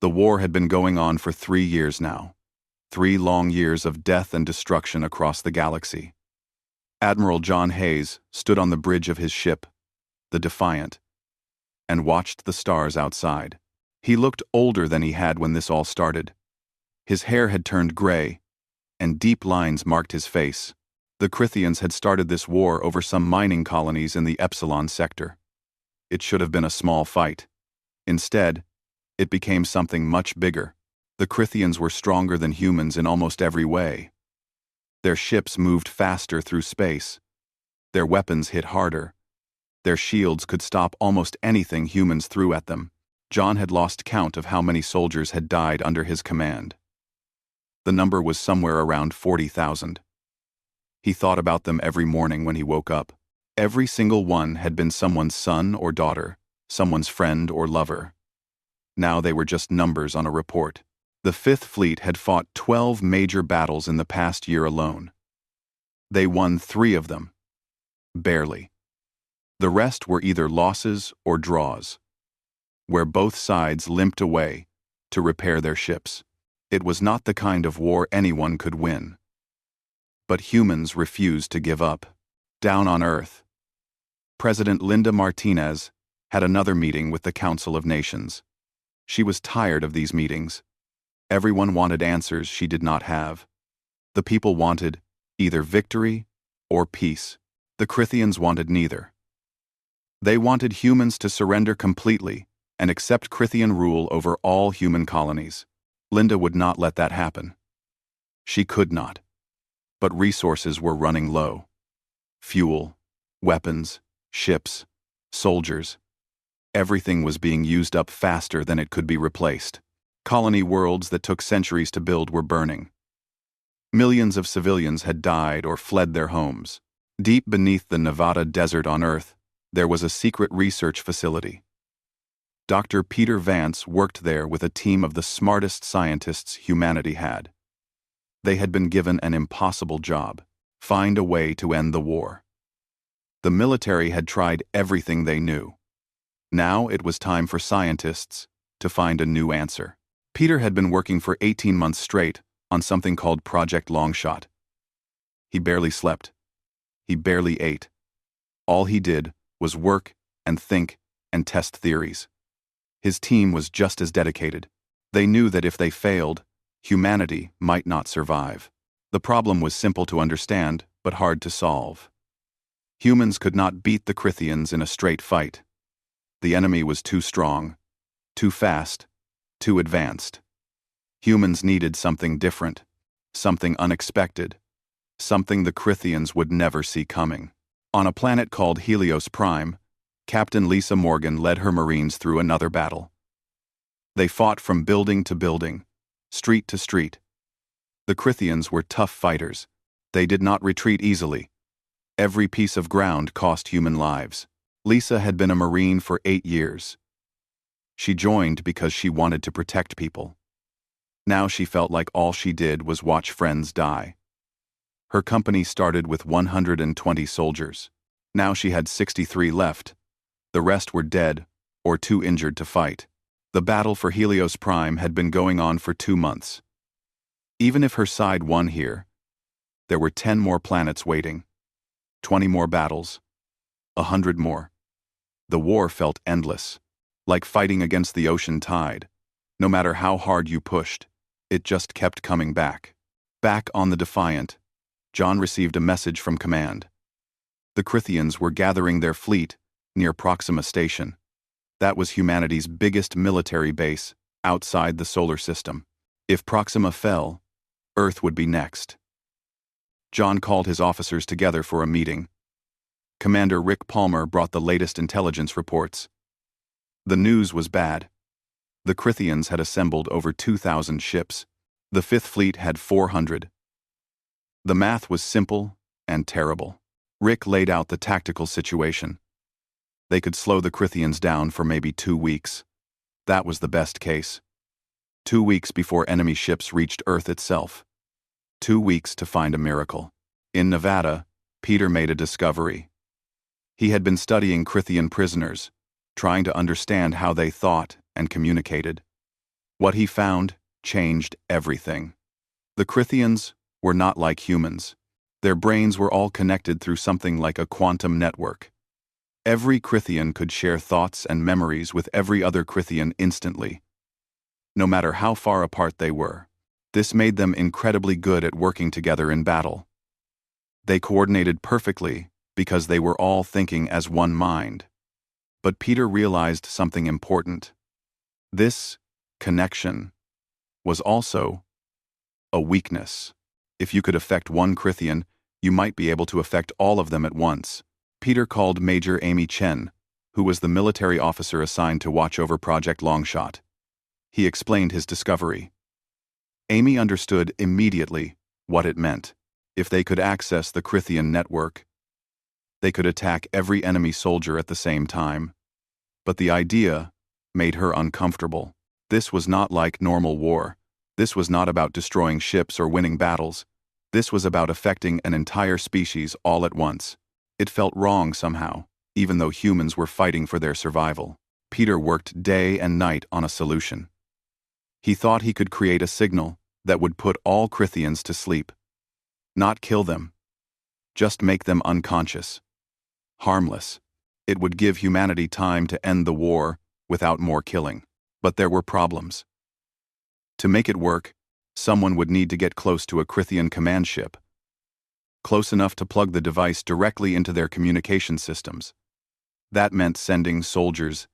The war had been going on for 3 years now. 3 long years of death and destruction across the galaxy. Admiral John Hayes stood on the bridge of his ship, the Defiant, and watched the stars outside. He looked older than he had when this all started. His hair had turned gray, and deep lines marked his face. The Crithians had started this war over some mining colonies in the Epsilon sector. It should have been a small fight. Instead, it became something much bigger. The Crithians were stronger than humans in almost every way. Their ships moved faster through space. Their weapons hit harder. Their shields could stop almost anything humans threw at them. John had lost count of how many soldiers had died under his command. The number was somewhere around 40,000. He thought about them every morning when he woke up. Every single one had been someone's son or daughter, someone's friend or lover. Now they were just numbers on a report. The Fifth Fleet had fought 12 major battles in the past year alone. They won 3 of them. Barely. The rest were either losses or draws, where both sides limped away to repair their ships. It was not the kind of war anyone could win. But humans refused to give up. Down on Earth, President Linda Martinez had another meeting with the Council of Nations. She was tired of these meetings. Everyone wanted answers she did not have. The people wanted either victory or peace. The Crithians wanted neither. They wanted humans to surrender completely and accept Crithian rule over all human colonies. Linda would not let that happen. She could not. But resources were running low. Fuel, weapons, ships, soldiers. Everything was being used up faster than it could be replaced. Colony worlds that took centuries to build were burning. Millions of civilians had died or fled their homes. Deep beneath the Nevada desert on Earth, there was a secret research facility. Dr. Peter Vance worked there with a team of the smartest scientists humanity had. They had been given an impossible job: find a way to end the war. The military had tried everything they knew. Now it was time for scientists to find a new answer. Peter had been working for 18 months straight on something called Project Longshot. He barely slept. He barely ate. All he did was work and think and test theories. His team was just as dedicated. They knew that if they failed, humanity might not survive. The problem was simple to understand, but hard to solve. Humans could not beat the Crithians in a straight fight. The enemy was too strong, too fast, too advanced. Humans needed something different, something unexpected, something the Crithians would never see coming. On a planet called Helios Prime, Captain Lisa Morgan led her Marines through another battle. They fought from building to building, street to street. The Crithians were tough fighters. They did not retreat easily. Every piece of ground cost human lives. Lisa had been a Marine for 8 years. She joined because she wanted to protect people. Now she felt like all she did was watch friends die. Her company started with 120 soldiers. Now she had 63 left. The rest were dead or too injured to fight. The battle for Helios Prime had been going on for 2 months. Even if her side won here, there were 10 more planets waiting, 20 more battles, 100 more. The war felt endless, like fighting against the ocean tide. No matter how hard you pushed, it just kept coming back. Back on the Defiant, John received a message from command. The Crithians were gathering their fleet near Proxima Station. That was humanity's biggest military base outside the solar system. If Proxima fell, Earth would be next. John called his officers together for a meeting. Commander Rick Palmer brought the latest intelligence reports. The news was bad. The Crithians had assembled over 2,000 ships. The Fifth Fleet had 400. The math was simple and terrible. Rick laid out the tactical situation. They could slow the Crithians down for maybe 2 weeks. That was the best case. 2 weeks before enemy ships reached Earth itself. 2 weeks to find a miracle. In Nevada, Peter made a discovery. He had been studying Crithian prisoners, trying to understand how they thought and communicated. What he found changed everything. The Crythians were not like humans. Their brains were all connected through something like a quantum network. Every Crythian could share thoughts and memories with every other Crythian instantly, no matter how far apart they were. This made them incredibly good at working together in battle. They coordinated perfectly because they were all thinking as one mind. But Peter realized something important. This connection was also a weakness. If you could affect one Crythian, you might be able to affect all of them at once. Peter called Major Amy Chen, who was the military officer assigned to watch over Project Longshot. He explained his discovery. Amy understood immediately what it meant. If they could access the Crythian network, they could attack every enemy soldier at the same time. But the idea made her uncomfortable. This was not like normal war. This was not about destroying ships or winning battles. This was about affecting an entire species all at once. It felt wrong somehow, even though humans were fighting for their survival. Peter worked day and night on a solution. He thought he could create a signal that would put all Crythians to sleep. Not kill them. Just make them unconscious. Harmless. It would give humanity time to end the war without more killing. But there were problems. To make it work, someone would need to get close to a Crythian command ship. Close enough to plug the device directly into their communication systems. That meant sending soldiers.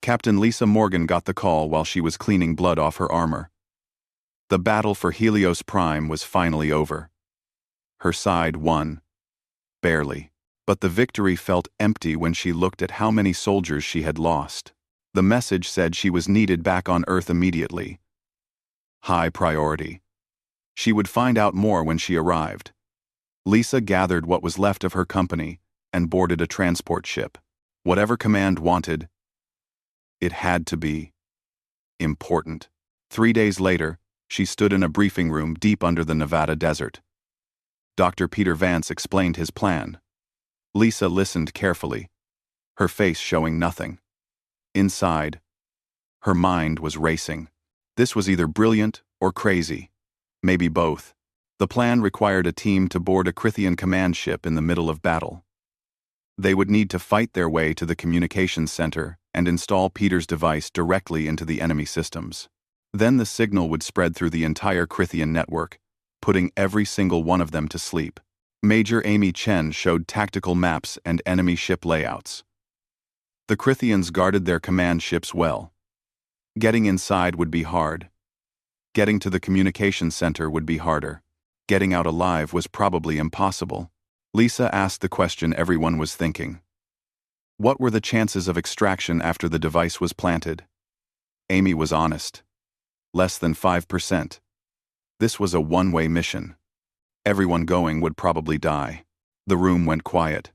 Captain Lisa Morgan got the call while she was cleaning blood off her armor. The battle for Helios Prime was finally over. Her side won. Barely. But the victory felt empty when she looked at how many soldiers she had lost. The message said she was needed back on Earth immediately. High priority. She would find out more when she arrived. Lisa gathered what was left of her company and boarded a transport ship. Whatever command wanted, it had to be important. 3 days later, she stood in a briefing room deep under the Nevada desert. Dr. Peter Vance explained his plan. Lisa listened carefully, her face showing nothing. Inside, her mind was racing. This was either brilliant or crazy, maybe both. The plan required a team to board a Crythian command ship in the middle of battle. They would need to fight their way to the communications center and install Peter's device directly into the enemy systems. Then the signal would spread through the entire Crythian network, putting every single one of them to sleep. Major Amy Chen showed tactical maps and enemy ship layouts. The Crythians guarded their command ships well. Getting inside would be hard. Getting to the communications center would be harder. Getting out alive was probably impossible. Lisa asked the question everyone was thinking. What were the chances of extraction after the device was planted? Amy was honest. Less than 5%. This was a one-way mission. Everyone going would probably die. The room went quiet.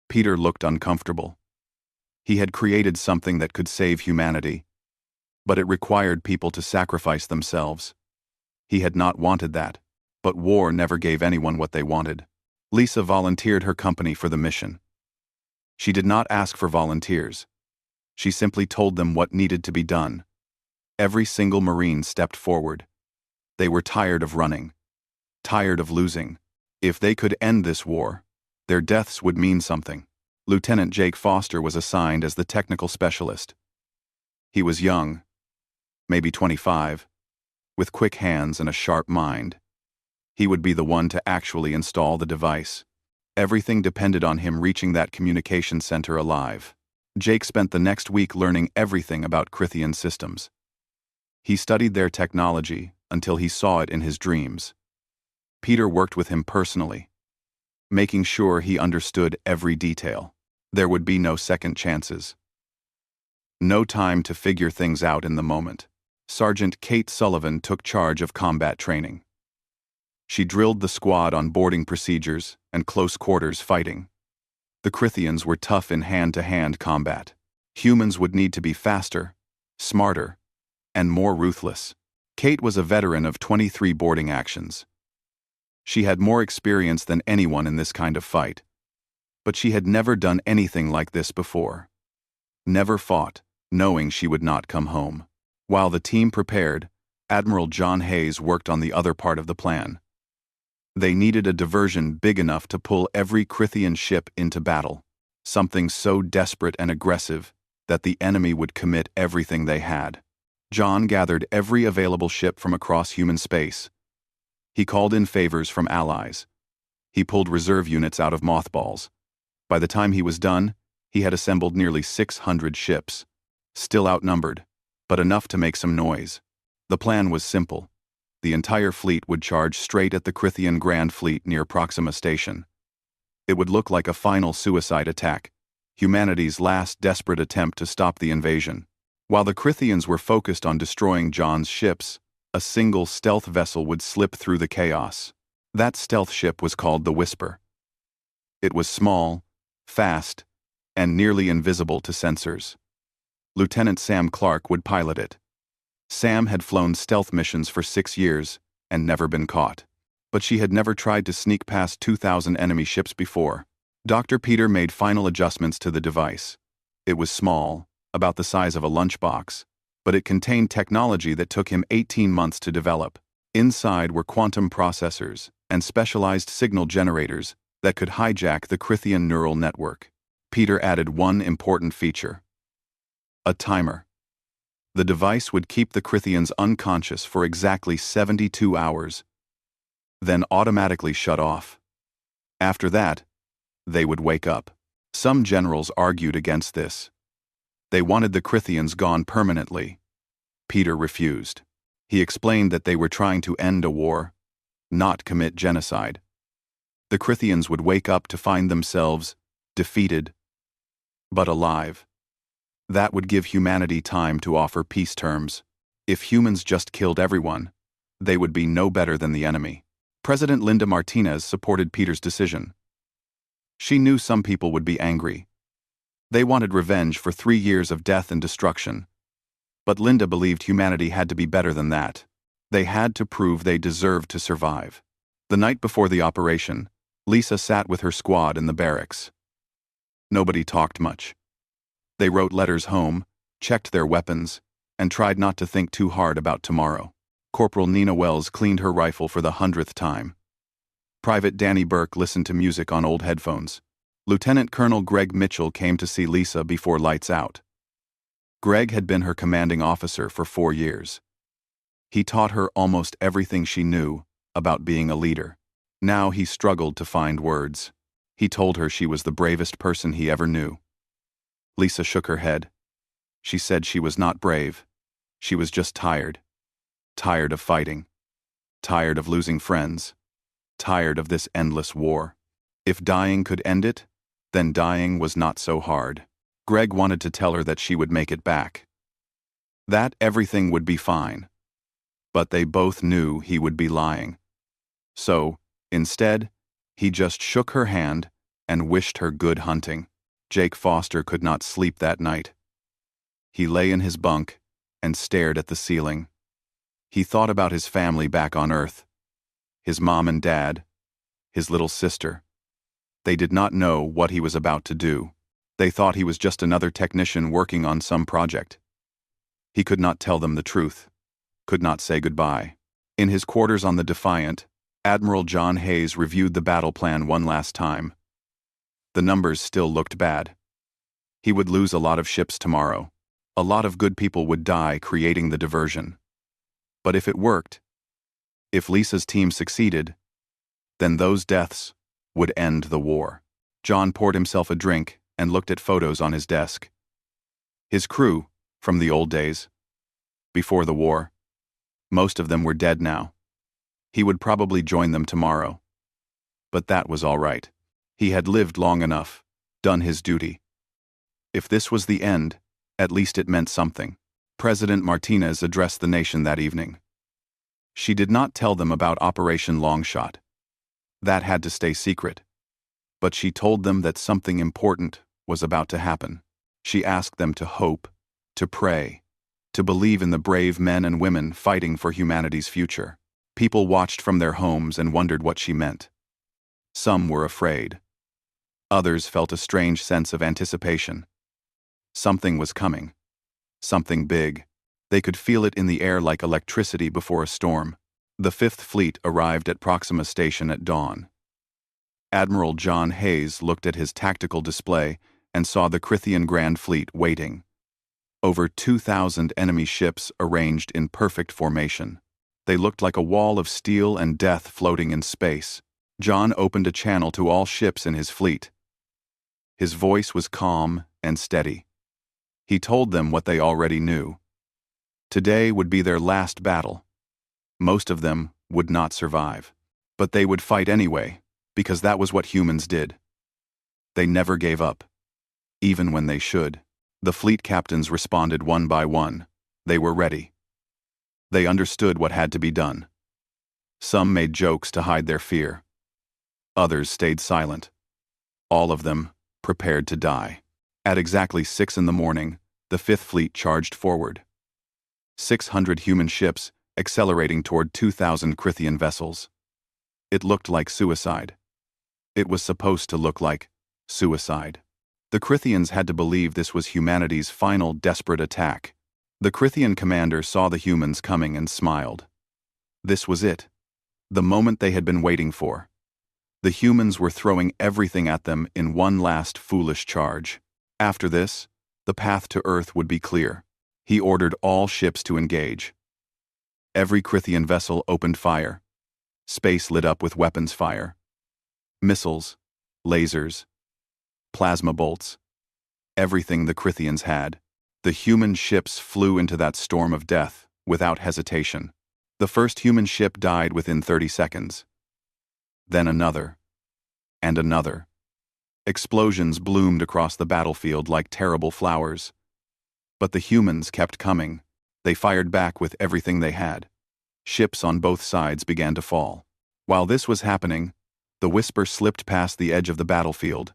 Peter looked uncomfortable. He had created something that could save humanity, but it required people to sacrifice themselves. He had not wanted that, but war never gave anyone what they wanted. Lisa volunteered her company for the mission. She did not ask for volunteers. She simply told them what needed to be done. Every single Marine stepped forward. They were tired of running, tired of losing. If they could end this war, their deaths would mean something. Lieutenant Jake Foster was assigned as the technical specialist. He was young, maybe 25, with quick hands and a sharp mind. He would be the one to actually install the device. Everything depended on him reaching that communication center alive. Jake spent the next week learning everything about Crythian systems. He studied their technology until he saw it in his dreams. Peter worked with him personally, making sure he understood every detail. There would be no second chances. No time to figure things out in the moment. Sergeant Kate Sullivan took charge of combat training. She drilled the squad on boarding procedures and close quarters fighting. The Crythians were tough in hand-to-hand combat. Humans would need to be faster, smarter, and more ruthless. Kate was a veteran of 23 boarding actions. She had more experience than anyone in this kind of fight. But she had never done anything like this before. Never fought, knowing she would not come home. While the team prepared, Admiral John Hayes worked on the other part of the plan. They needed a diversion big enough to pull every Crithian ship into battle, something so desperate and aggressive that the enemy would commit everything they had. John gathered every available ship from across human space. He called in favors from allies. He pulled reserve units out of mothballs. By the time he was done, he had assembled nearly 600 ships. Still outnumbered, but enough to make some noise. The plan was simple. The entire fleet would charge straight at the Crithian Grand Fleet near Proxima Station. It would look like a final suicide attack, humanity's last desperate attempt to stop the invasion. While the Crithians were focused on destroying John's ships, a single stealth vessel would slip through the chaos. That stealth ship was called the Whisper. It was small, fast, and nearly invisible to sensors. Lieutenant Sam Clark would pilot it. Sam had flown stealth missions for 6 years and never been caught. But she had never tried to sneak past 2,000 enemy ships before. Dr. Peter made final adjustments to the device. It was small, about the size of a lunchbox, but it contained technology that took him 18 months to develop. Inside were quantum processors and specialized signal generators that could hijack the Crithian neural network. Peter added one important feature: a timer. The device would keep the Crithians unconscious for exactly 72 hours, then automatically shut off. After that, they would wake up. Some generals argued against this. They wanted the Crithians gone permanently. Peter refused. He explained that they were trying to end a war, not commit genocide. The Crithians would wake up to find themselves defeated, but alive. That would give humanity time to offer peace terms. If humans just killed everyone, they would be no better than the enemy. President Linda Martinez supported Peter's decision. She knew some people would be angry. They wanted revenge for 3 years of death and destruction. But Linda believed humanity had to be better than that. They had to prove they deserved to survive. The night before the operation, Lisa sat with her squad in the barracks. Nobody talked much. They wrote letters home, checked their weapons, and tried not to think too hard about tomorrow. Corporal Nina Wells cleaned her rifle for the 100th time. Private Danny Burke listened to music on old headphones. Lieutenant Colonel Greg Mitchell came to see Lisa before lights out. Greg had been her commanding officer for 4 years. He taught her almost everything she knew about being a leader. Now he struggled to find words. He told her she was the bravest person he ever knew. Lisa shook her head. She said she was not brave. She was just tired. Tired of fighting. Tired of losing friends. Tired of this endless war. If dying could end it, then dying was not so hard. Greg wanted to tell her that she would make it back. That everything would be fine. But they both knew he would be lying. So, instead, he just shook her hand and wished her good hunting. Jake Foster could not sleep that night. He lay in his bunk and stared at the ceiling. He thought about his family back on Earth. His mom and dad. His little sister. They did not know what he was about to do. They thought he was just another technician working on some project. He could not tell them the truth. Could not say goodbye. In his quarters on the Defiant, Admiral John Hayes reviewed the battle plan one last time. The numbers still looked bad. He would lose a lot of ships tomorrow. A lot of good people would die creating the diversion. But if it worked, if Lisa's team succeeded, then those deaths would end the war. John poured himself a drink and looked at photos on his desk. His crew, from the old days, before the war, most of them were dead now. He would probably join them tomorrow. But that was all right. He had lived long enough, done his duty. If this was the end, at least it meant something. President Martinez addressed the nation that evening. She did not tell them about Operation Longshot. That had to stay secret. But she told them that something important was about to happen. She asked them to hope, to pray, to believe in the brave men and women fighting for humanity's future. People watched from their homes and wondered what she meant. Some were afraid. Others felt a strange sense of anticipation. Something was coming. Something big. They could feel it in the air like electricity before a storm. The Fifth Fleet arrived at Proxima Station at dawn. Admiral John Hayes looked at his tactical display and saw the Crithian Grand Fleet waiting. Over 2,000 enemy ships arranged in perfect formation. They looked like a wall of steel and death floating in space. John opened a channel to all ships in his fleet. His voice was calm and steady. He told them what they already knew. Today would be their last battle. Most of them would not survive. But they would fight anyway, because that was what humans did. They never gave up. Even when they should. The fleet captains responded one by one. They were ready. They understood what had to be done. Some made jokes to hide their fear. Others stayed silent. All of them prepared to die. At exactly 6 in the morning, the Fifth Fleet charged forward. 600 human ships accelerating toward 2,000 Crithian vessels. It looked like suicide. It was supposed to look like suicide. The Crithians had to believe this was humanity's final desperate attack. The Crithian commander saw the humans coming and smiled. This was it. The moment they had been waiting for. The humans were throwing everything at them in one last foolish charge. After this, the path to Earth would be clear. He ordered all ships to engage. Every Crithian vessel opened fire. Space lit up with weapons fire. Missiles, lasers, plasma bolts. Everything the Crithians had. The human ships flew into that storm of death without hesitation. The first human ship died within 30 seconds. Then another. And another. Explosions bloomed across the battlefield like terrible flowers. But the humans kept coming. They fired back with everything they had. Ships on both sides began to fall. While this was happening, the Whisper slipped past the edge of the battlefield.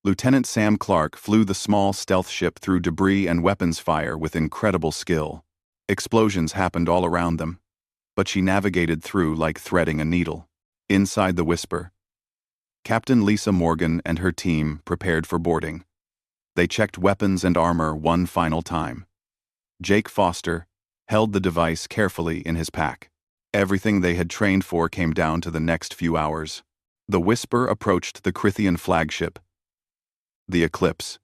Lieutenant Sam Clark flew the small stealth ship through debris and weapons fire with incredible skill. Explosions happened all around them, but she navigated through like threading a needle. Inside the Whisper, Captain Lisa Morgan and her team prepared for boarding. They checked weapons and armor one final time. Jake Foster held the device carefully in his pack. Everything they had trained for came down to the next few hours. The Whisper approached the Crithian flagship, the Eclipse.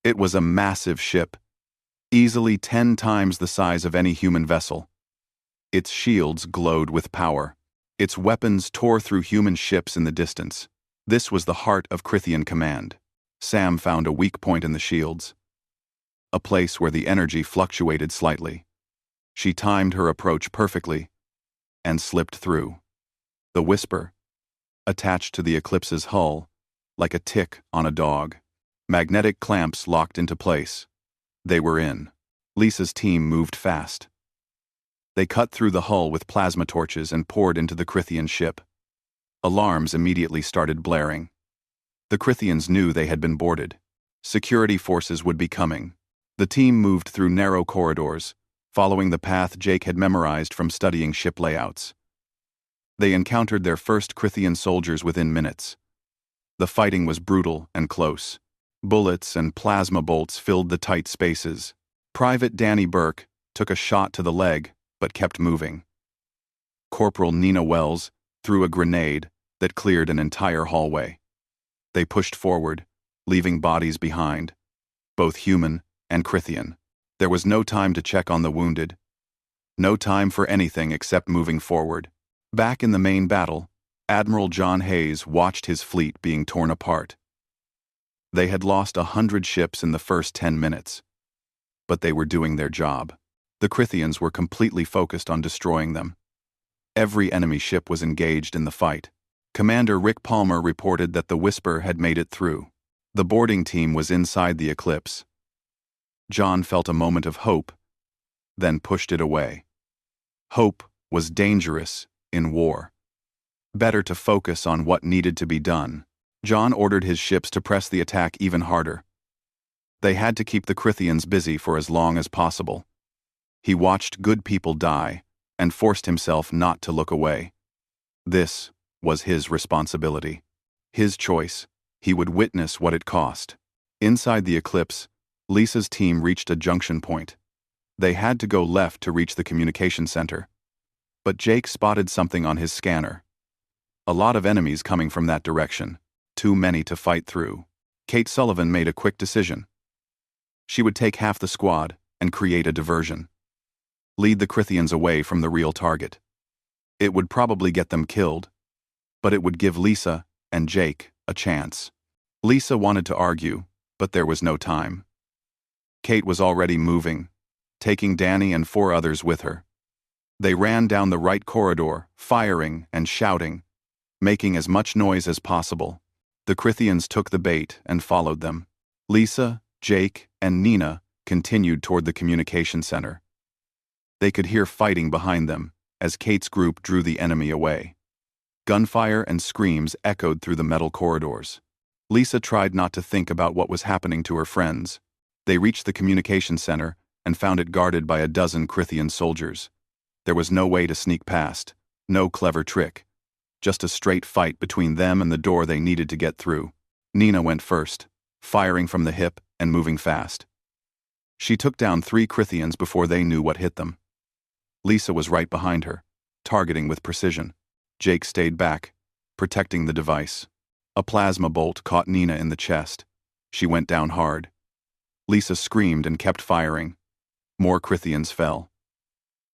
It was a massive ship, easily 10 times the size of any human vessel. Its shields glowed with power. Its weapons tore through human ships in the distance. This was the heart of Crithian command. Sam found a weak point in the shields, a place where the energy fluctuated slightly. She timed her approach perfectly and slipped through. The Whisper, attached to the Eclipse's hull, like a tick on a dog. Magnetic clamps locked into place. They were in. Lisa's team moved fast. They cut through the hull with plasma torches and poured into the Crithian ship. Alarms immediately started blaring. The Crithians knew they had been boarded. Security forces would be coming. The team moved through narrow corridors, following the path Jake had memorized from studying ship layouts. They encountered their first Crithian soldiers within minutes. The fighting was brutal and close. Bullets and plasma bolts filled the tight spaces. Private Danny Burke took a shot to the leg, but kept moving. Corporal Nina Wells threw a grenade that cleared an entire hallway. They pushed forward, leaving bodies behind, both human and Crithian. There was no time to check on the wounded. No time for anything except moving forward. Back in the main battle, Admiral John Hayes watched his fleet being torn apart. They had lost 100 ships in the first 10 minutes. But they were doing their job. The Crithians were completely focused on destroying them. Every enemy ship was engaged in the fight. Commander Rick Palmer reported that the Whisper had made it through. The boarding team was inside the Eclipse. John felt a moment of hope, then pushed it away. Hope was dangerous in war. Better to focus on what needed to be done. John ordered his ships to press the attack even harder. They had to keep the Crithians busy for as long as possible. He watched good people die and forced himself not to look away. This was his responsibility. His choice. He would witness what it cost. Inside the Eclipse, Lisa's team reached a junction point. They had to go left to reach the communication center. But Jake spotted something on his scanner. A lot of enemies coming from that direction. Too many to fight through. Kate Sullivan made a quick decision. She would take half the squad and create a diversion. Lead the Crithians away from the real target. It would probably get them killed, but it would give Lisa and Jake a chance. Lisa wanted to argue, but there was no time. Kate was already moving, taking Danny and 4 others with her. They ran down the right corridor, firing and shouting, making as much noise as possible. The Crithians took the bait and followed them. Lisa, Jake, and Nina continued toward the communication center. They could hear fighting behind them as Kate's group drew the enemy away. Gunfire and screams echoed through the metal corridors. Lisa tried not to think about what was happening to her friends. They reached the communication center and found it guarded by a dozen Crithian soldiers. There was no way to sneak past, no clever trick. Just a straight fight between them and the door they needed to get through. Nina went first, firing from the hip and moving fast. She took down 3 Crithians before they knew what hit them. Lisa was right behind her, targeting with precision. Jake stayed back, protecting the device. A plasma bolt caught Nina in the chest. She went down hard. Lisa screamed and kept firing. More Crithians fell.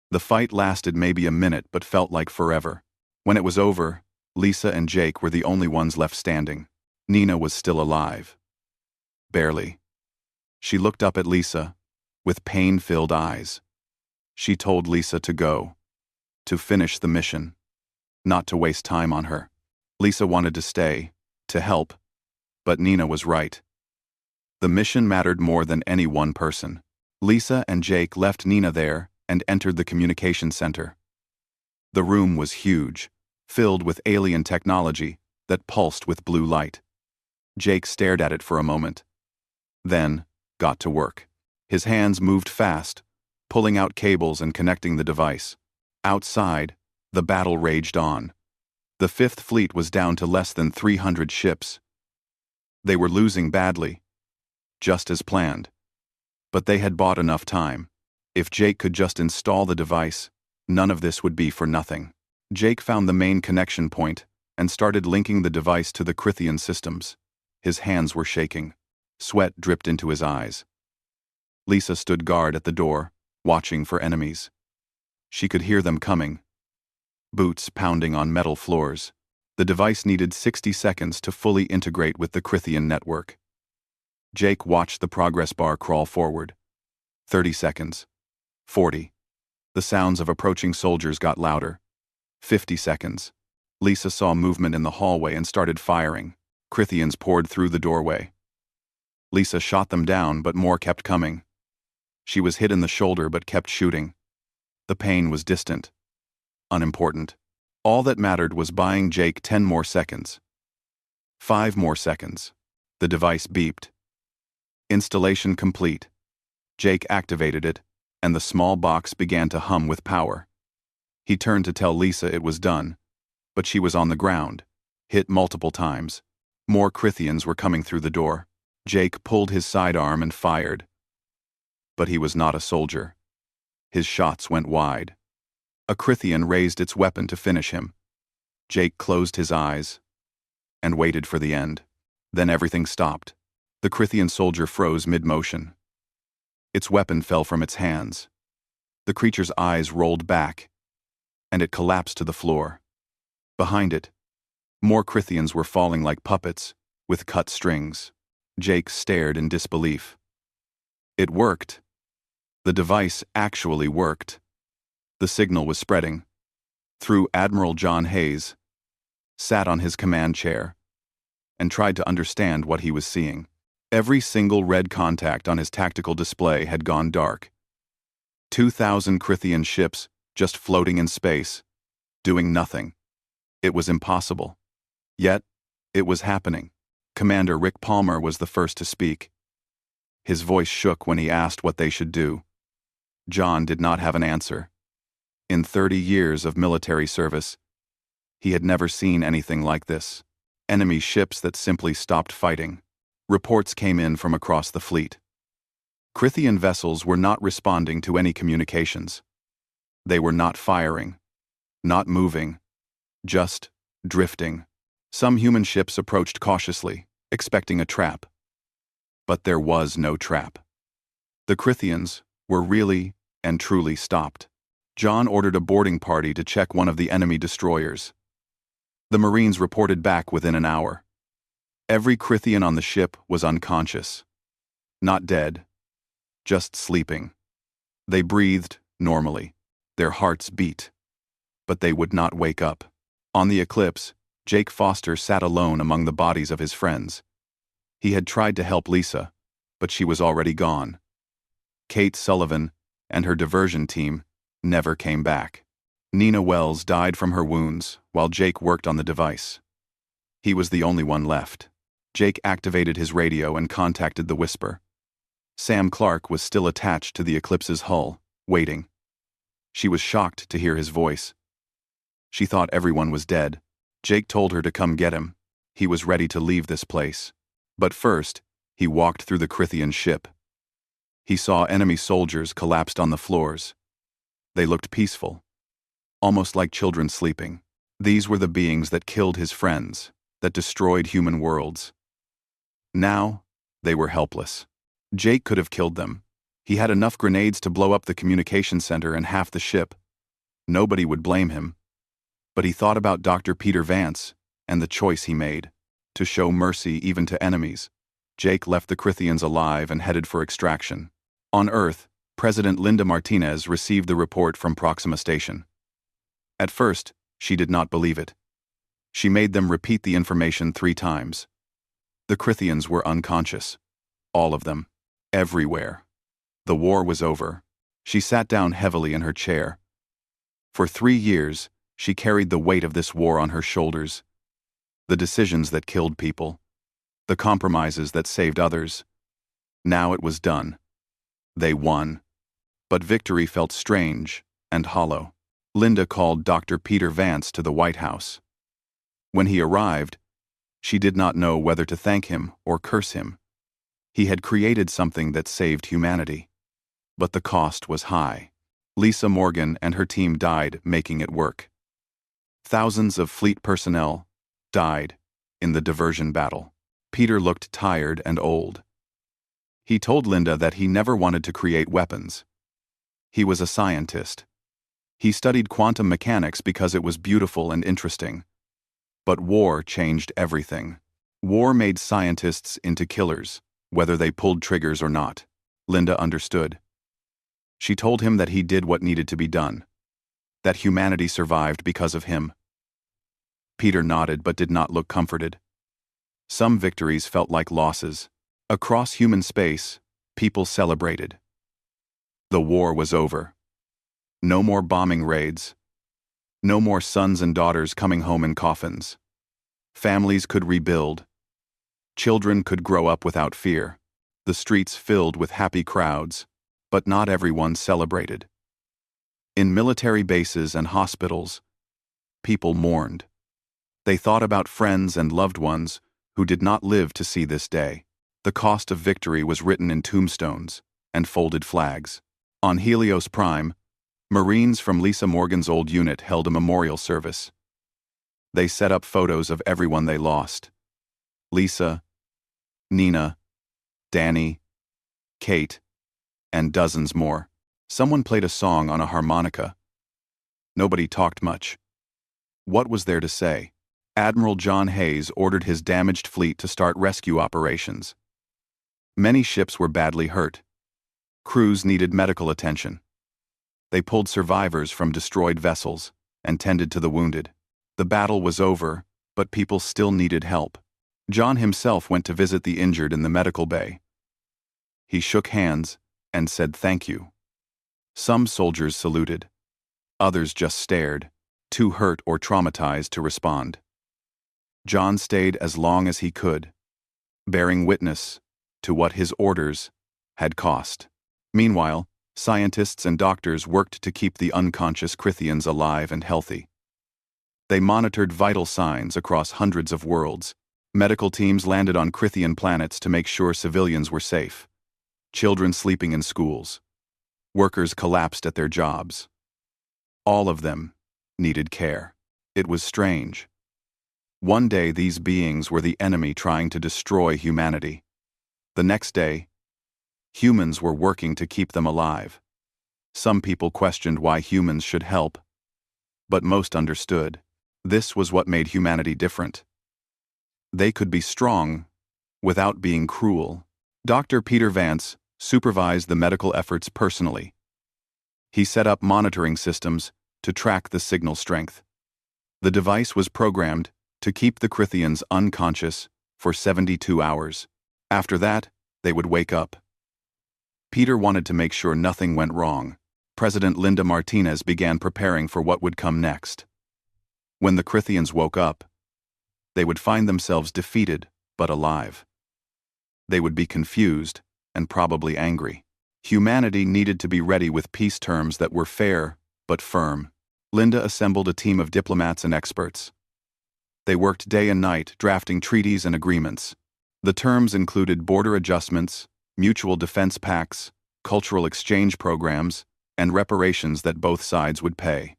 The fight lasted maybe a minute but felt like forever. When it was over, Lisa and Jake were the only ones left standing. Nina was still alive. Barely. She looked up at Lisa, with pain-filled eyes. She told Lisa to go, to finish the mission, not to waste time on her. Lisa wanted to stay, to help, but Nina was right. The mission mattered more than any one person. Lisa and Jake left Nina there and entered the communication center. The room was huge, filled with alien technology that pulsed with blue light. Jake stared at it for a moment, then got to work. His hands moved fast, pulling out cables and connecting the device. Outside, the battle raged on. The Fifth Fleet was down to less than 300 ships. They were losing badly, just as planned. But they had bought enough time. If Jake could just install the device, none of this would be for nothing. Jake found the main connection point and started linking the device to the Crithian systems. His hands were shaking. Sweat dripped into his eyes. Lisa stood guard at the door, watching for enemies. She could hear them coming. Boots pounding on metal floors. The device needed 60 seconds to fully integrate with the Crithian network. Jake watched the progress bar crawl forward. 30 seconds. 40. The sounds of approaching soldiers got louder. 50 seconds. Lisa saw movement in the hallway and started firing. Crithians poured through the doorway. Lisa shot them down, but more kept coming. She was hit in the shoulder but kept shooting. The pain was distant. Unimportant. All that mattered was buying Jake 10 more seconds. 5 more seconds. The device beeped. Installation complete. Jake activated it, and the small box began to hum with power. He turned to tell Lisa it was done, but she was on the ground, hit multiple times. More Crithians were coming through the door. Jake pulled his sidearm and fired. But he was not a soldier. His shots went wide. A Crithian raised its weapon to finish him. Jake closed his eyes and waited for the end. Then everything stopped. The Crithian soldier froze mid-motion. Its weapon fell from its hands. The creature's eyes rolled back, and it collapsed to the floor. Behind it, more Crithians were falling like puppets, with cut strings. Jake stared in disbelief. It worked. The device actually worked. The signal was spreading. Through Admiral John Hayes sat on his command chair and tried to understand what he was seeing. Every single red contact on his tactical display had gone dark. 2,000 Crithian ships just floating in space, doing nothing. It was impossible. Yet, it was happening. Commander Rick Palmer was the first to speak. His voice shook when he asked what they should do. John did not have an answer. In 30 years of military service, he had never seen anything like this. Enemy ships that simply stopped fighting. Reports came in from across the fleet. Crithian vessels were not responding to any communications. They were not firing, not moving, just drifting. Some human ships approached cautiously, expecting a trap. But there was no trap. The Crithians were really and truly stopped. John ordered a boarding party to check one of the enemy destroyers. The Marines reported back within an hour. Every Crithian on the ship was unconscious. Not dead, just sleeping. They breathed normally. Their hearts beat. But they would not wake up. On the Eclipse, Jake Foster sat alone among the bodies of his friends. He had tried to help Lisa, but she was already gone. Kate Sullivan and her diversion team never came back. Nina Wells died from her wounds while Jake worked on the device. He was the only one left. Jake activated his radio and contacted the Whisper. Sam Clark was still attached to the Eclipse's hull, waiting. She was shocked to hear his voice. She thought everyone was dead. Jake told her to come get him. He was ready to leave this place. But first, he walked through the Crithian ship. He saw enemy soldiers collapsed on the floors. They looked peaceful, almost like children sleeping. These were the beings that killed his friends, that destroyed human worlds. Now, they were helpless. Jake could have killed them. He had enough grenades to blow up the communication center and half the ship. Nobody would blame him. But he thought about Dr. Peter Vance and the choice he made, to show mercy even to enemies. Jake left the Crithians alive and headed for extraction. On Earth, President Linda Martinez received the report from Proxima Station. At first, she did not believe it. She made them repeat the information 3 times. The Crithians were unconscious. All of them. Everywhere. The war was over. She sat down heavily in her chair. For 3 years, she carried the weight of this war on her shoulders. The decisions that killed people. The compromises that saved others. Now it was done. They won. But victory felt strange and hollow. Linda called Dr. Peter Vance to the White House. When he arrived, she did not know whether to thank him or curse him. He had created something that saved humanity. But the cost was high. Lisa Morgan and her team died making it work. Thousands of fleet personnel died in the diversion battle. Peter looked tired and old. He told Linda that he never wanted to create weapons. He was a scientist. He studied quantum mechanics because it was beautiful and interesting. But war changed everything. War made scientists into killers, whether they pulled triggers or not. Linda understood. She told him that he did what needed to be done. That humanity survived because of him. Peter nodded but did not look comforted. Some victories felt like losses. Across human space, people celebrated. The war was over. No more bombing raids. No more sons and daughters coming home in coffins. Families could rebuild. Children could grow up without fear. The streets filled with happy crowds, but not everyone celebrated. In military bases and hospitals, people mourned. They thought about friends and loved ones who did not live to see this day. The cost of victory was written in tombstones and folded flags. On Helios Prime, Marines from Lisa Morgan's old unit held a memorial service. They set up photos of everyone they lost. Lisa, Nina, Danny, Kate, and dozens more. Someone played a song on a harmonica. Nobody talked much. What was there to say? Admiral John Hayes ordered his damaged fleet to start rescue operations. Many ships were badly hurt. Crews needed medical attention. They pulled survivors from destroyed vessels and tended to the wounded. The battle was over, but people still needed help. John himself went to visit the injured in the medical bay. He shook hands and said thank you. Some soldiers saluted. Others just stared, too hurt or traumatized to respond. John stayed as long as he could, bearing witness to what his orders had cost. Meanwhile, scientists and doctors worked to keep the unconscious Crithians alive and healthy. They monitored vital signs across hundreds of worlds. Medical teams landed on Crithian planets to make sure civilians were safe. children sleeping in schools, workers collapsed at their jobs. All of them needed care. It was strange. One day these beings were the enemy trying to destroy humanity. The next day, humans were working to keep them alive. Some people questioned why humans should help, but most understood. This was what made humanity different. They could be strong without being cruel. Dr. Peter Vance supervised the medical efforts personally. He set up monitoring systems to track the signal strength. The device was programmed to keep the Crithians unconscious for 72 hours. After that, they would wake up. Peter wanted to make sure nothing went wrong. President Linda Martinez began preparing for what would come next. When the Crithians woke up, they would find themselves defeated but alive. They would be confused and probably angry. Humanity needed to be ready with peace terms that were fair but firm. Linda assembled a team of diplomats and experts. They worked day and night drafting treaties and agreements. The terms included border adjustments, mutual defense pacts, cultural exchange programs, and reparations that both sides would pay.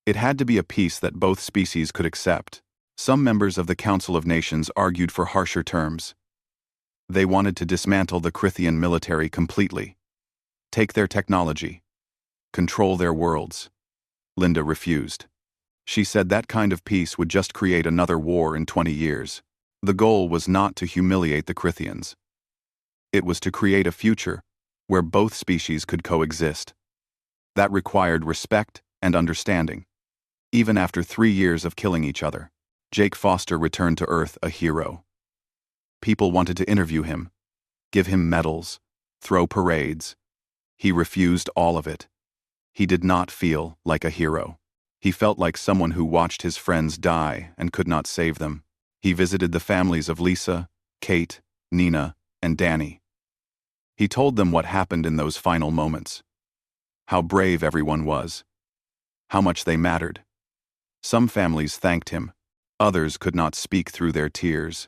It had to be a peace that both species could accept. Some members of the Council of Nations argued for harsher terms. They wanted to dismantle the Crithian military completely, take their technology, control their worlds. Linda refused. She said that kind of peace would just create another war in 20 years. The goal was not to humiliate the Crithians. It was to create a future where both species could coexist. That required respect and understanding. Even after 3 years of killing each other, Jake Foster returned to Earth a hero. People wanted to interview him, give him medals, throw parades. He refused all of it. He did not feel like a hero. He felt like someone who watched his friends die and could not save them. He visited the families of Lisa, Kate, Nina, and Danny. He told them what happened in those final moments. How brave everyone was. How much they mattered. Some families thanked him. Others could not speak through their tears.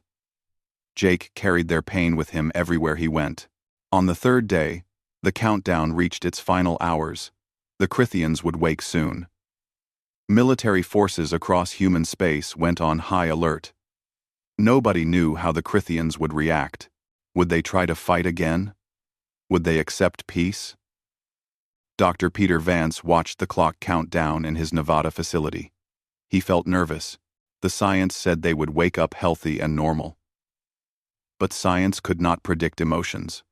Jake carried their pain with him everywhere he went. On the third day, the countdown reached its final hours. The Crithians would wake soon. Military forces across human space went on high alert. Nobody knew how the Crithians would react. Would they try to fight again? Would they accept peace? Dr. Peter Vance watched the clock count down in his Nevada facility. He felt nervous. The science said they would wake up healthy and normal. But science could not predict emotions.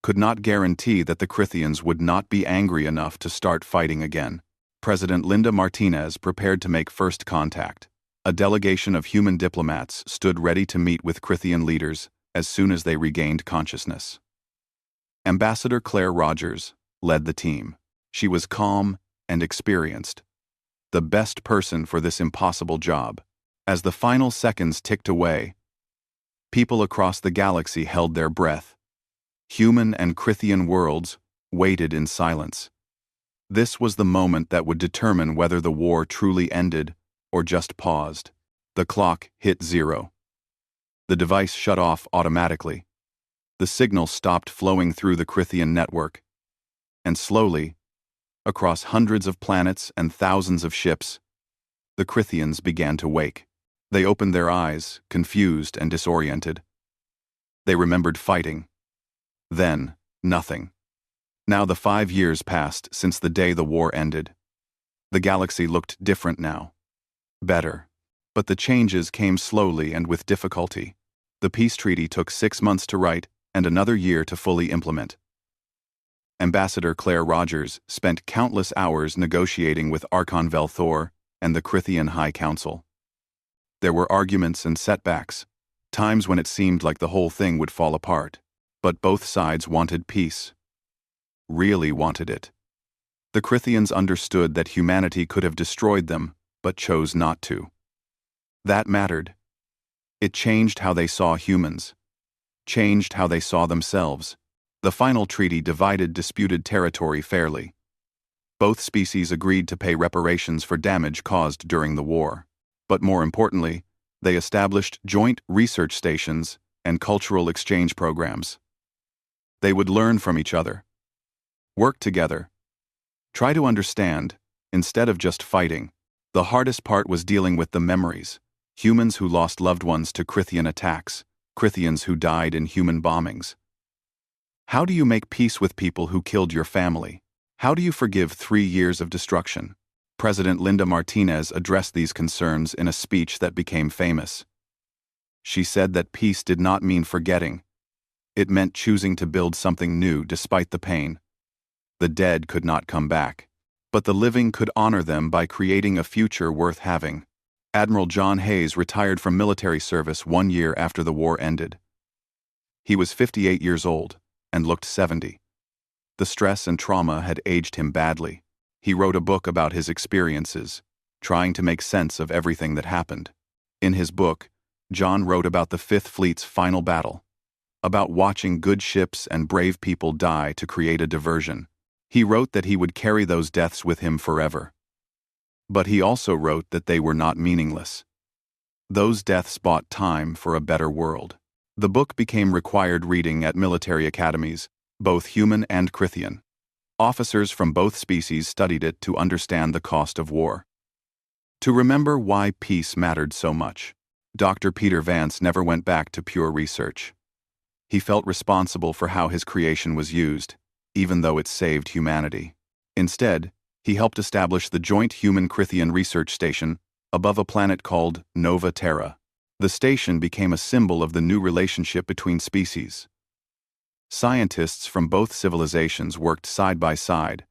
Could not guarantee that the Crithians would not be angry enough to start fighting again. President Linda Martinez prepared to make first contact. A delegation of human diplomats stood ready to meet with Crithian leaders as soon as they regained consciousness. Ambassador Claire Rogers led the team. She was calm and experienced. The best person for this impossible job. As the final seconds ticked away, people across the galaxy held their breath. Human and Crithian worlds waited in silence. This was the moment that would determine whether the war truly ended or just paused. The clock hit 0. The device shut off automatically. The signal stopped flowing through the Crithian network. And slowly, across hundreds of planets and thousands of ships, the Crithians began to wake. They opened their eyes, confused and disoriented. They remembered fighting. Then, nothing. Now the 5 years passed since the day the war ended. The galaxy looked different now. Better. But the changes came slowly and with difficulty. The peace treaty took 6 months to write and another year to fully implement. Ambassador Claire Rogers spent countless hours negotiating with Archon Velthor and the Crithian High Council. There were arguments and setbacks, times when it seemed like the whole thing would fall apart. But both sides wanted peace. Really wanted it. The Crithians understood that humanity could have destroyed them, but chose not to. That mattered. It changed how they saw humans. Changed how they saw themselves. The final treaty divided disputed territory fairly. Both species agreed to pay reparations for damage caused during the war. But more importantly, they established joint research stations and cultural exchange programs. They would learn from each other, work together, try to understand, instead of just fighting. The hardest part was dealing with the memories. Humans who lost loved ones to Crythian attacks, Crythians who died in human bombings. How do you make peace with people who killed your family? How do you forgive 3 years of destruction? President Linda Martinez addressed these concerns in a speech that became famous. She said that peace did not mean forgetting. It meant choosing to build something new despite the pain. The dead could not come back, but the living could honor them by creating a future worth having. Admiral John Hayes retired from military service 1 year after the war ended. He was 58 years old and looked 70. The stress and trauma had aged him badly. He wrote a book about his experiences, trying to make sense of everything that happened. In his book, John wrote about the Fifth Fleet's final battle, about watching good ships and brave people die to create a diversion. He wrote that he would carry those deaths with him forever. But he also wrote that they were not meaningless. Those deaths bought time for a better world. The book became required reading at military academies, both human and Crythian. Officers from both species studied it to understand the cost of war, to remember why peace mattered so much. Dr. Peter Vance never went back to pure research. He felt responsible for how his creation was used, even though it saved humanity. Instead, he helped establish the Joint Human-Crythian Research Station above a planet called Nova Terra. The station became a symbol of the new relationship between species. Scientists from both civilizations worked side by side,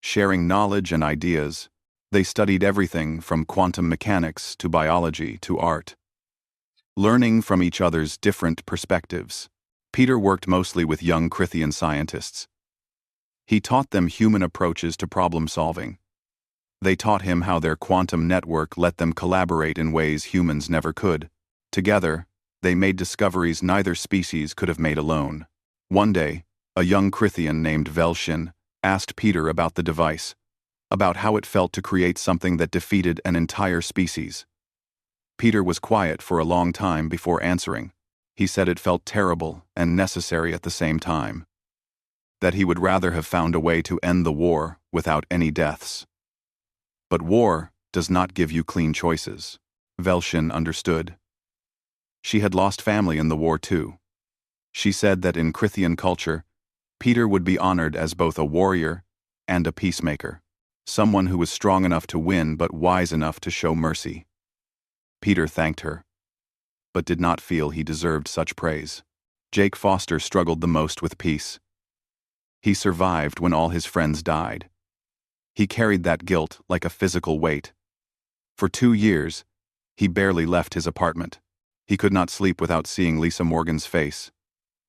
sharing knowledge and ideas. They studied everything from quantum mechanics to biology to art, learning from each other's different perspectives. Peter worked mostly with young Crythian scientists. He taught them human approaches to problem solving. They taught him how their quantum network let them collaborate in ways humans never could. Together, they made discoveries neither species could have made alone. One day, a young Crythian named Velshin asked Peter about the device, about how it felt to create something that defeated an entire species. Peter was quiet for a long time before answering. He said it felt terrible and necessary at the same time, that he would rather have found a way to end the war without any deaths. But war does not give you clean choices. Velshin understood. She had lost family in the war too. She said that in Crythian culture, Peter would be honored as both a warrior and a peacemaker, someone who was strong enough to win but wise enough to show mercy. Peter thanked her, but did not feel he deserved such praise. Jake Foster struggled the most with peace. He survived when all his friends died. He carried that guilt like a physical weight. For 2 years, he barely left his apartment. He could not sleep without seeing Lisa Morgan's face,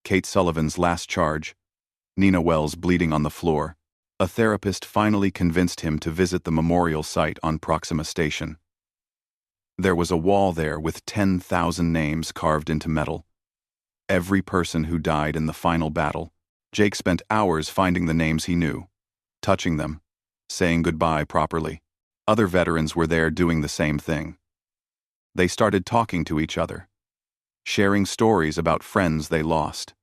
Kate Sullivan's last charge, Nina Wells bleeding on the floor. A therapist finally convinced him to visit the memorial site on Proxima Station. There was a wall there with 10,000 names carved into metal. Every person who died in the final battle. Jake spent hours finding the names he knew, touching them, saying goodbye properly. Other veterans were there doing the same thing. They started talking to each other, sharing stories about friends they lost.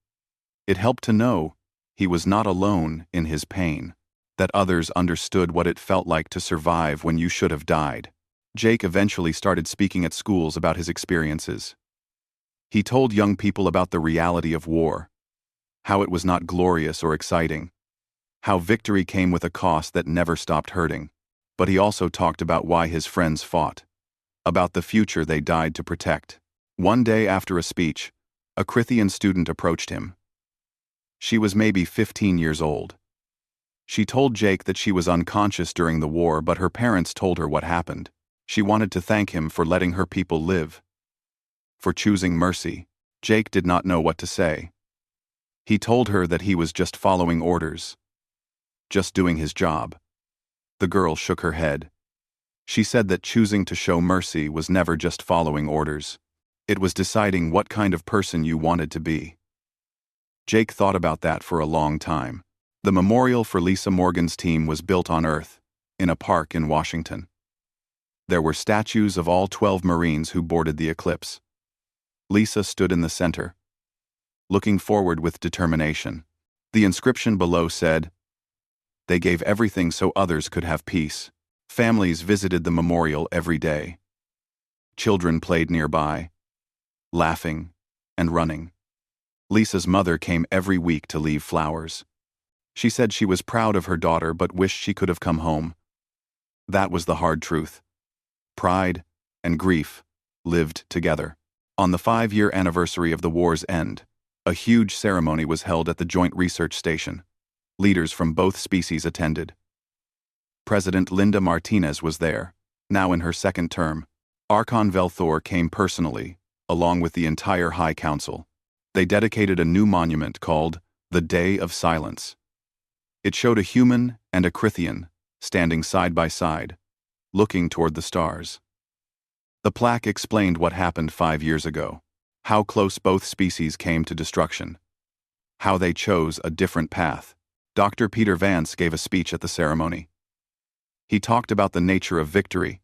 It helped to know he was not alone in his pain, that others understood what it felt like to survive when you should have died. Jake eventually started speaking at schools about his experiences. He told young people about the reality of war, how it was not glorious or exciting, how victory came with a cost that never stopped hurting. But he also talked about why his friends fought, about the future they died to protect. One day after a speech, a Crythian student approached him. She was maybe 15 years old. She told Jake that she was unconscious during the war, but her parents told her what happened. She wanted to thank him for letting her people live, for choosing mercy. Jake did not know what to say. He told her that he was just following orders, just doing his job. The girl shook her head. She said that choosing to show mercy was never just following orders. It was deciding what kind of person you wanted to be. Jake thought about that for a long time. The memorial for Lisa Morgan's team was built on Earth, in a park in Washington. There were statues of all 12 Marines who boarded the Eclipse. Lisa stood in the center, looking forward with determination. The inscription below said, "They gave everything so others could have peace." Families visited the memorial every day. Children played nearby, laughing and running. Lisa's mother came every week to leave flowers. She said she was proud of her daughter but wished she could have come home. That was the hard truth. Pride and grief lived together. On the 5-year anniversary of the war's end, a huge ceremony was held at the Joint Research Station. Leaders from both species attended. President Linda Martinez was there, now in her second term. Archon Velthor came personally, along with the entire High Council. They dedicated a new monument called the Day of Silence. It showed a human and a Crithian standing side by side, looking toward the stars. The plaque explained what happened 5 years ago, how close both species came to destruction, how they chose a different path. Dr. Peter Vance gave a speech at the ceremony. He talked about the nature of victory.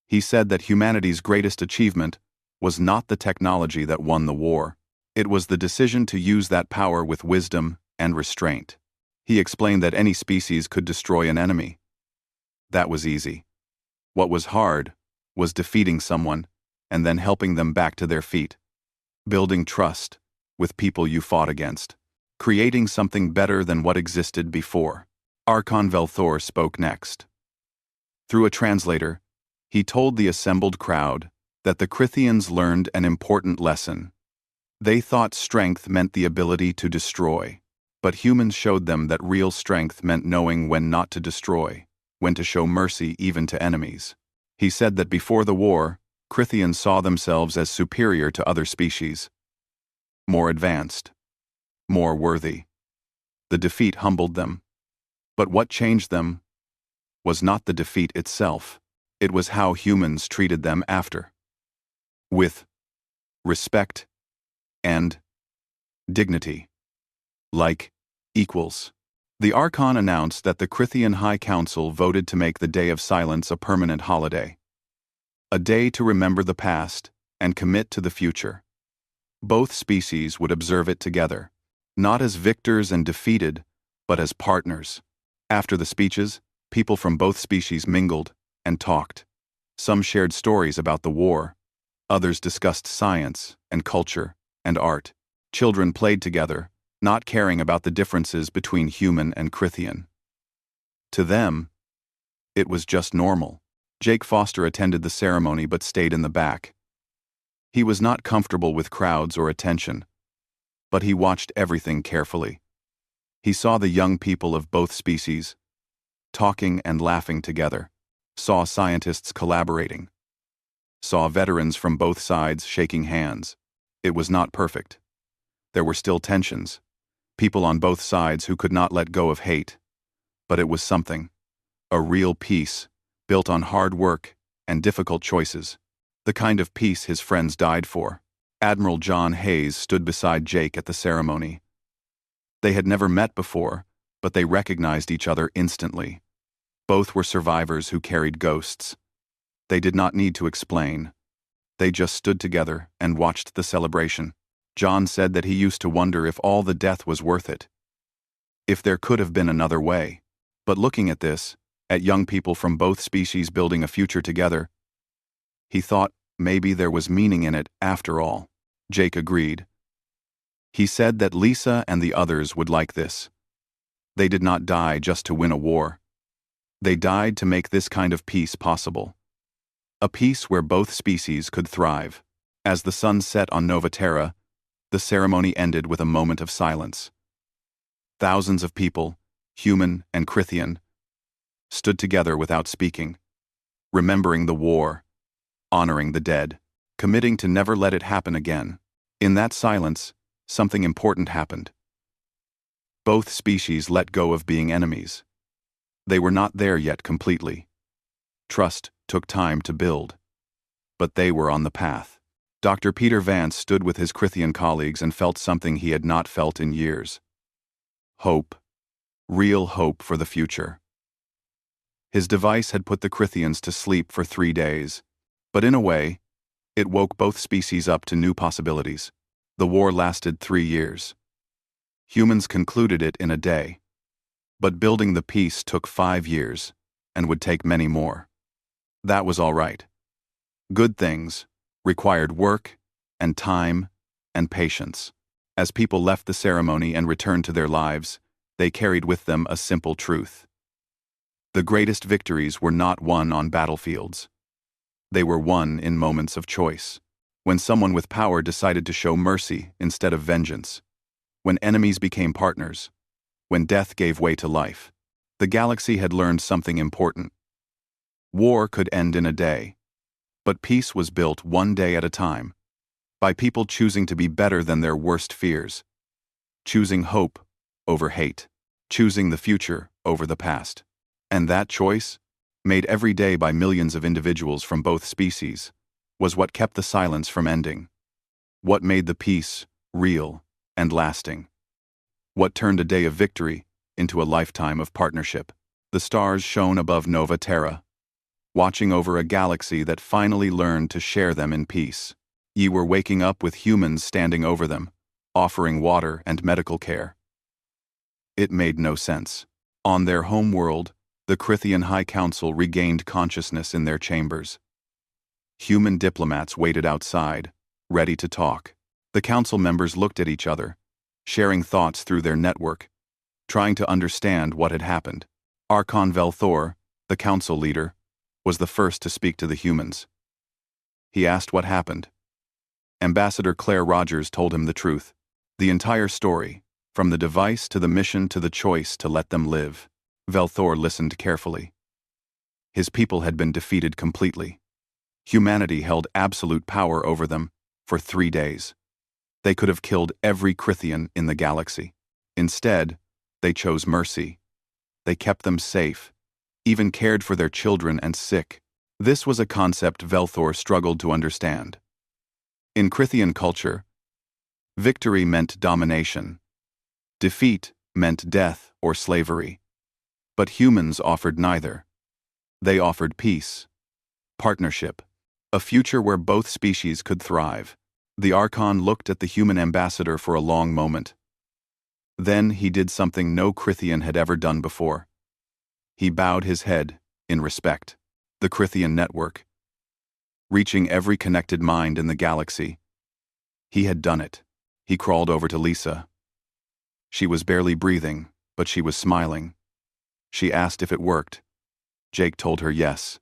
He said that humanity's greatest achievement was not the technology that won the war. It was the decision to use that power with wisdom and restraint. He explained that any species could destroy an enemy. That was easy. What was hard was defeating someone and then helping them back to their feet. Building trust with people you fought against. Creating something better than what existed before. Archon Velthor spoke next. Through a translator, he told the assembled crowd that the Crithians learned an important lesson. They thought strength meant the ability to destroy, but humans showed them that real strength meant knowing when not to destroy, when to show mercy even to enemies. He said that before the war, Crithians saw themselves as superior to other species, more advanced, more worthy. The defeat humbled them. But what changed them was not the defeat itself. It was how humans treated them after. With respect and dignity. Like equals. The Archon announced that the Crithian High Council voted to make the Day of Silence a permanent holiday. A day to remember the past and commit to the future. Both species would observe it together, not as victors and defeated, but as partners. After the speeches, people from both species mingled and talked. Some shared stories about the war. Others discussed science and culture and art. Children played together, not caring about the differences between human and Crithian. To them, it was just normal. Jake Foster attended the ceremony but stayed in the back. He was not comfortable with crowds or attention, but he watched everything carefully. He saw the young people of both species talking and laughing together, saw scientists collaborating, saw veterans from both sides shaking hands. It was not perfect. There were still tensions, people on both sides who could not let go of hate, but it was something, a real peace, built on hard work and difficult choices, the kind of peace his friends died for. Admiral John Hayes stood beside Jake at the ceremony. They had never met before, but they recognized each other instantly. Both were survivors who carried ghosts. They did not need to explain. They just stood together and watched the celebration. John said that he used to wonder if all the death was worth it. If there could have been another way. But looking at this, at young people from both species building a future together, he thought maybe there was meaning in it after all. Jake agreed. He said that Lisa and the others would like this. They did not die just to win a war. They died to make this kind of peace possible. A peace where both species could thrive. As the sun set on Nova Terra, the ceremony ended with a moment of silence. Thousands of people, human and Crithian, stood together without speaking, remembering the war, honoring the dead, committing to never let it happen again. In that silence, something important happened. Both species let go of being enemies. They were not there yet completely. Trust took time to build. But they were on the path. Dr. Peter Vance stood with his Crithian colleagues and felt something he had not felt in years. Hope. Real hope for the future. His device had put the Crithians to sleep for 3 days. But in a way, it woke both species up to new possibilities. The war lasted 3 years. Humans concluded it in a day. But building the peace took 5 years, and would take many more. That was all right. Good things required work, and time, and patience. As people left the ceremony and returned to their lives, they carried with them a simple truth. The greatest victories were not won on battlefields. They were won in moments of choice. When someone with power decided to show mercy instead of vengeance. When enemies became partners. When death gave way to life. The galaxy had learned something important. War could end in a day. But peace was built one day at a time. By people choosing to be better than their worst fears. Choosing hope over hate. Choosing the future over the past. And that choice, made every day by millions of individuals from both species, was what kept the silence from ending. What made the peace real and lasting. What turned a day of victory into a lifetime of partnership. The stars shone above Nova Terra, watching over a galaxy that finally learned to share them in peace. Ye were waking up with humans standing over them, offering water and medical care. It made no sense. On their home world, the Crithian High Council regained consciousness in their chambers. Human diplomats waited outside, ready to talk. The council members looked at each other, sharing thoughts through their network, trying to understand what had happened. Archon Velthor, the council leader, was the first to speak to the humans. He asked what happened. Ambassador Claire Rogers told him the truth. The entire story, from the device to the mission to the choice to let them live. Velthor listened carefully. His people had been defeated completely. Humanity held absolute power over them for 3 days. They could have killed every Crithian in the galaxy. Instead, they chose mercy. They kept them safe, even cared for their children and sick. This was a concept Velthor struggled to understand. In Crithian culture, victory meant domination. Defeat meant death or slavery. But humans offered neither. They offered peace, partnership, a future where both species could thrive. The Archon looked at the human ambassador for a long moment. Then he did something no Crithian had ever done before. He bowed his head in respect. The Crithian network, reaching every connected mind in the galaxy. He had done it. He crawled over to Lisa. She was barely breathing, but she was smiling. She asked if it worked. Jake told her yes.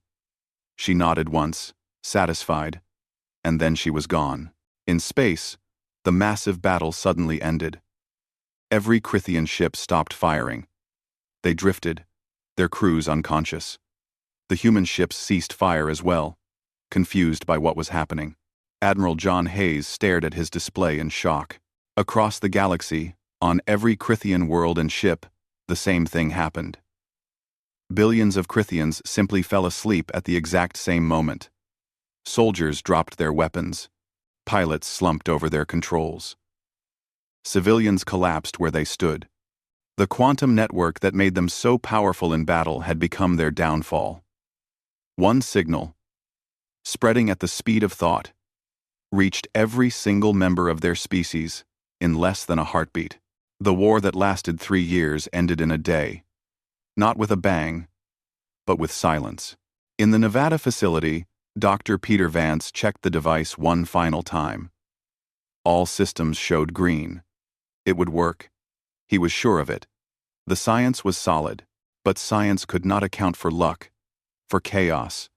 She nodded once, satisfied, and then she was gone. In space, the massive battle suddenly ended. Every Crithian ship stopped firing. They drifted, their crews unconscious. The human ships ceased fire as well, confused by what was happening. Admiral John Hayes stared at his display in shock. Across the galaxy, on every Crithian world and ship, the same thing happened. Billions of Crithians simply fell asleep at the exact same moment. Soldiers dropped their weapons. Pilots slumped over their controls. Civilians collapsed where they stood. The quantum network that made them so powerful in battle had become their downfall. One signal, spreading at the speed of thought, reached every single member of their species in less than a heartbeat. The war that lasted 3 years ended in a day. Not with a bang, but with silence. In the Nevada facility, Dr. Peter Vance checked the device one final time. All systems showed green. It would work. He was sure of it. The science was solid, but science could not account for luck, for chaos,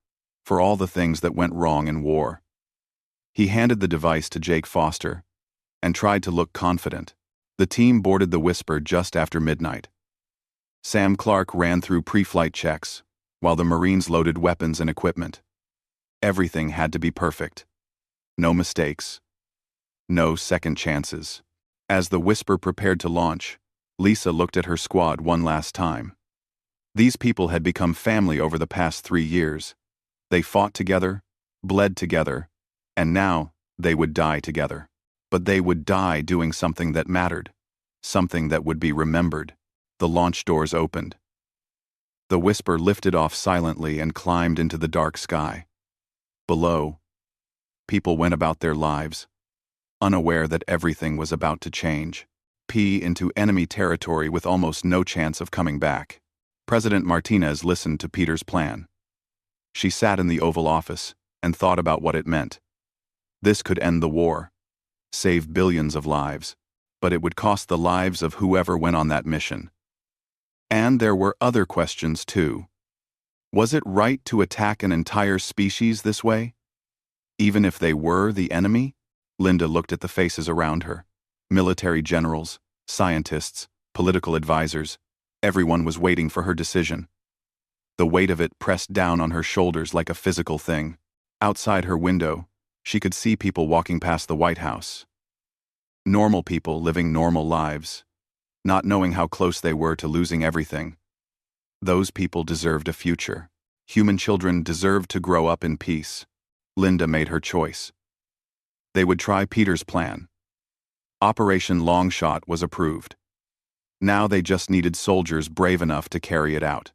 for all the things that went wrong in war. He handed the device to Jake Foster and tried to look confident. The team boarded the Whisper just after midnight. Sam Clark ran through pre-flight checks, while the Marines loaded weapons and equipment. Everything had to be perfect. No mistakes. No second chances. As the Whisper prepared to launch, Lisa looked at her squad one last time. These people had become family over the past 3 years. They fought together, bled together, and now they would die together. But they would die doing something that mattered, something that would be remembered. The launch doors opened. The Whisper lifted off silently and climbed into the dark sky. Below, people went about their lives, unaware that everything was about to change. Into enemy territory with almost no chance of coming back. President Martinez listened to Peter's plan. She sat in the Oval Office and thought about what it meant. This could end the war, save billions of lives, but it would cost the lives of whoever went on that mission. And there were other questions too. Was it right to attack an entire species this way? Even if they were the enemy? Linda looked at the faces around her. Military generals, scientists, political advisors, everyone was waiting for her decision. The weight of it pressed down on her shoulders like a physical thing. Outside her window, she could see people walking past the White House. Normal people living normal lives, not knowing how close they were to losing everything. Those people deserved a future. Human children deserved to grow up in peace. Linda made her choice. They would try Peter's plan. Operation Longshot was approved. Now they just needed soldiers brave enough to carry it out.